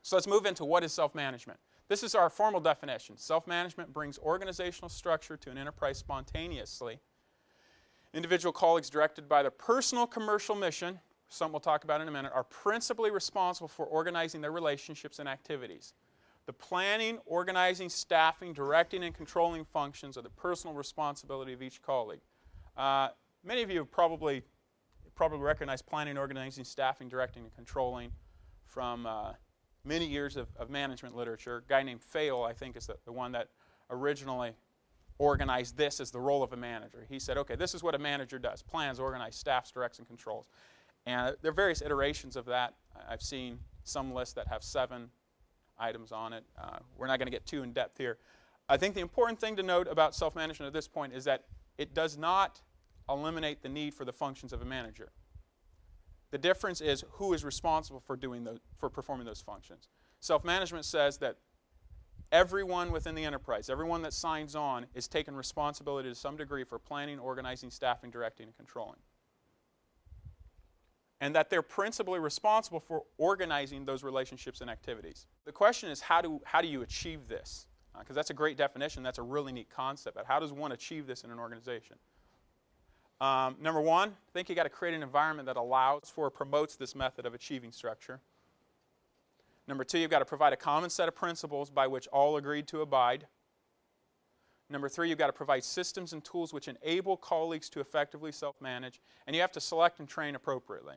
So let's move into what is self-management. This is our formal definition. Self-management brings organizational structure to an enterprise spontaneously. Individual colleagues directed by their personal commercial mission, something we'll talk about in a minute, are principally responsible for organizing their relationships and activities. The planning, organizing, staffing, directing, and controlling functions are the personal responsibility of each colleague. Many of you have probably recognize planning, organizing, staffing, directing, and controlling from many years of management literature. A guy named Fayol, I think, is the one that originally organized this as the role of a manager. He said, okay, this is what a manager does: plans, organizes, staffs, directs, and controls. And there are various iterations of that. I've seen some lists that have 7 items on it. We're not going to get too in-depth here. I think the important thing to note about self-management at this point is that it does not eliminate the need for the functions of a manager. The difference is who is responsible for performing those functions. Self-management says that everyone within the enterprise, everyone that signs on, is taking responsibility to some degree for planning, organizing, staffing, directing, and controlling. And that they're principally responsible for organizing those relationships and activities. The question is, how do you achieve this? Because that's a great definition. That's a really neat concept. But how does one achieve this in an organization? Number one, I think you've got to create an environment that allows for or promotes this method of achieving structure. Number two, you've got to provide a common set of principles by which all agreed to abide. Number three, you've got to provide systems and tools which enable colleagues to effectively self-manage. And you have to select and train appropriately.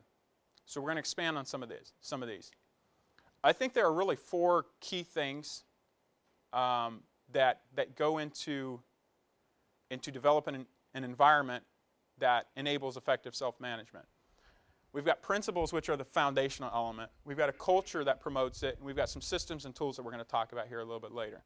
So we're going to expand on some of these. I think there are really 4 key things that go into developing an environment that enables effective self-management. We've got principles, which are the foundational element. We've got a culture that promotes it, and we've got some systems and tools that we're going to talk about here a little bit later.